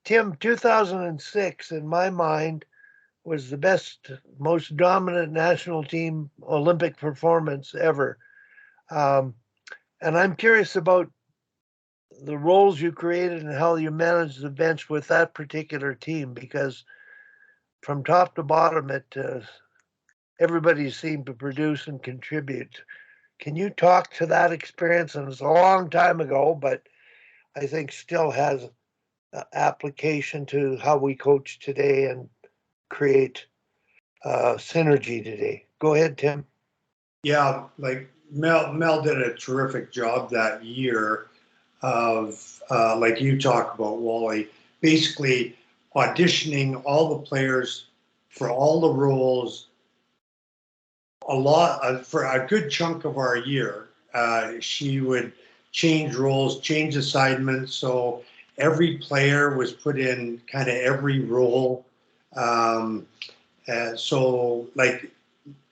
Tim, 2006, in my mind, was the best, most dominant national team Olympic performance ever. Um, and I'm curious about the roles you created and how you managed the bench with that particular team, because from top to bottom, everybody seemed to produce and contribute. Can you talk to that experience? And it's a long time ago, but I think still has application to how we coach today and create synergy today. Go ahead, Tim. Yeah, like Mel did a terrific job that year of like you talk about, Wally, basically auditioning all the players for all the roles a lot for a good chunk of our year. She would change roles, change assignments, so every player was put in kind of every role. Um, so like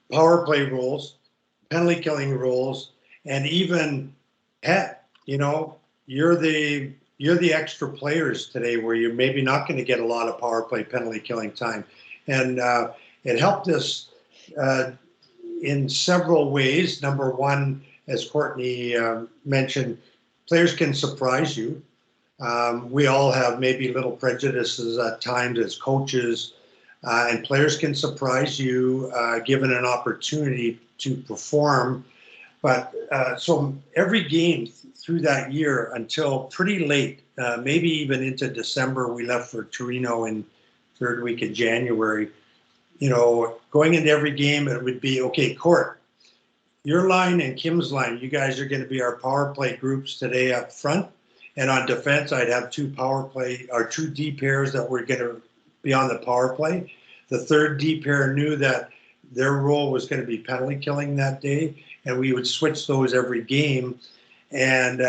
power play roles, penalty killing roles, and even pet. You know, you're the extra players today, where you're maybe not going to get a lot of power play penalty killing time, and it helped us uh, in several ways. Number one, as Courtney mentioned, players can surprise you. We all have maybe little prejudices at times as coaches, and players can surprise you given an opportunity to perform. But so every game through that year until pretty late, maybe even into December, we left for Torino in third week of January. You know, going into every game, it would be, okay, Court, your line and Kim's line, you guys are going to be our power play groups today up front. And on defense, I'd have two power play or two D pairs that were going to be on the power play. The third D pair knew that their role was going to be penalty killing that day, and we would switch those every game. And,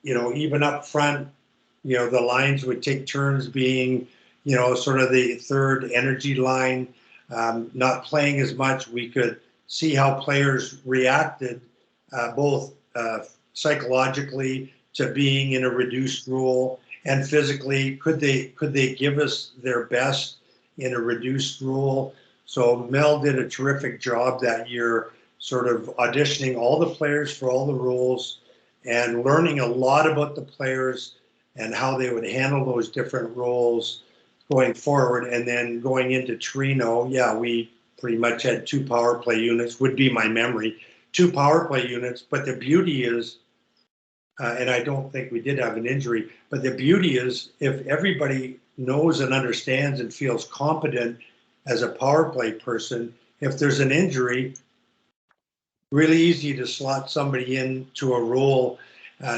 even up front, the lines would take turns being, sort of the third energy line, not playing as much. We could see how players reacted, both psychologically to being in a reduced role and physically. Could they give us their best in a reduced role? So Mel did a terrific job that year, sort of auditioning all the players for all the roles and learning a lot about the players and how they would handle those different roles going forward. And then going into Torino, we pretty much had two power play units, would be my memory, two power play units. But the beauty is, and I don't think we did have an injury, but the beauty is if everybody knows and understands and feels competent as a power play person, if there's an injury, really easy to slot somebody into a role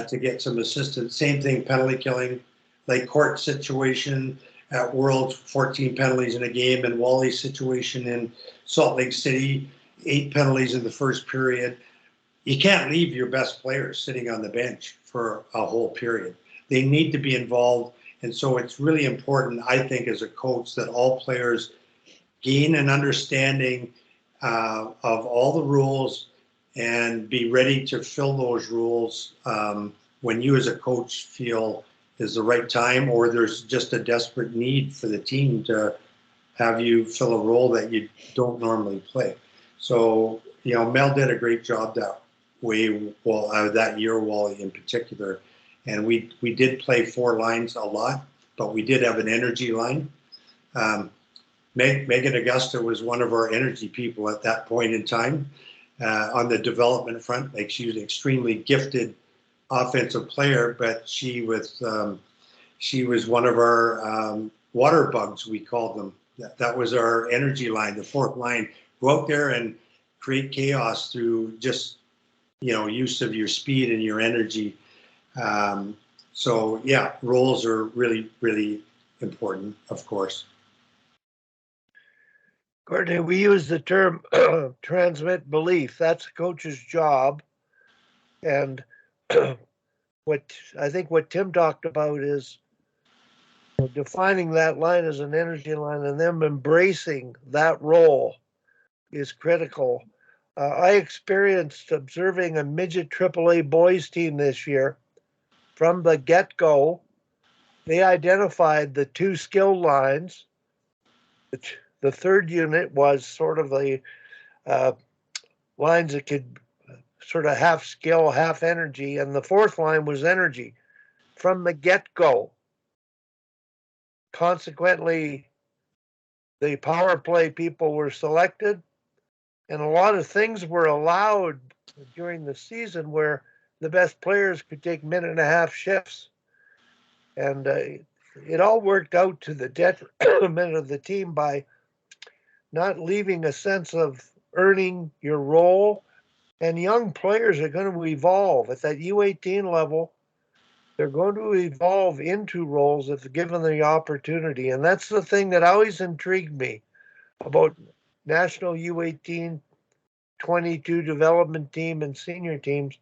to get some assistance. Same thing, penalty killing, like Court situation at Worlds, 14 penalties in a game, and Wally's situation in Salt Lake City, 8 penalties in the first period. You can't leave your best players sitting on the bench for a whole period. They need to be involved. And so it's really important, I think, as a coach, that all players gain an understanding of all the rules and be ready to fill those rules when you as a coach feel is the right time, or there's just a desperate need for the team to have you fill a role that you don't normally play. So, Mel did a great job that way, that year, Wally in particular. And we did play 4 lines a lot, but we did have an energy line. Megan Augusta was one of our energy people at that point in time on the development front. Like, she was an extremely gifted offensive player, but she was one of our water bugs, we called them. That was our energy line, the 4th line. Go out there and create chaos through just use of your speed and your energy. Roles are really, really important, of course. Courtney, we use the term transmit belief. That's a coach's job. And what Tim talked about is defining that line as an energy line and them embracing that role is critical. I experienced observing a midget AAA boys team this year from the get-go. they identified the two skill lines. The third unit was sort of the uh, lines that could sort of half skill, half energy, and the fourth line was energy from the get go. Consequently, the power play people were selected, and a lot of things were allowed during the season where the best players could take minute and a half shifts. And it all worked out to the detriment of the team by not leaving a sense of earning your role. And young players are going to evolve at that U18 level. They're going to evolve into roles if given the opportunity. And that's the thing that always intrigued me about national U18, 22 development team, and senior teams.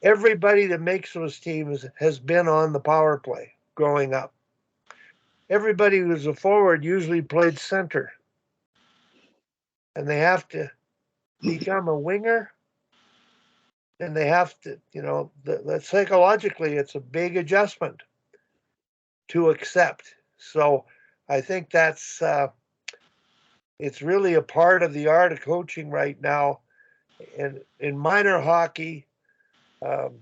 Everybody that makes those teams has been on the power play growing up. Everybody who's a forward usually played center, and they have to become a winger, and they have to, that psychologically, it's a big adjustment to accept. So I think that's it's really a part of the art of coaching right now. And in minor hockey, um,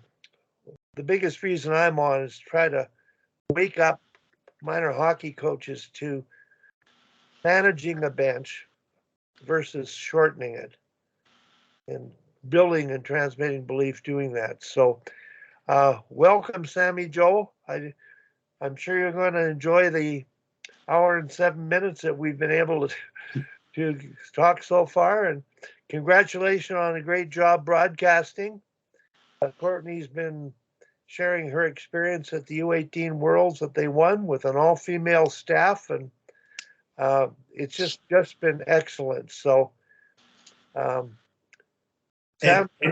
the biggest reason I'm on is try to wake up minor hockey coaches to managing a bench versus shortening it and building and transmitting belief doing that. So welcome, Sammy Joe. I'm sure you're going to enjoy the hour and 7 minutes that we've been able to talk so far. And congratulations on a great job broadcasting. Courtney's been sharing her experience at the U18 Worlds that they won with an all-female staff, and it's just been excellent. So, And Sam,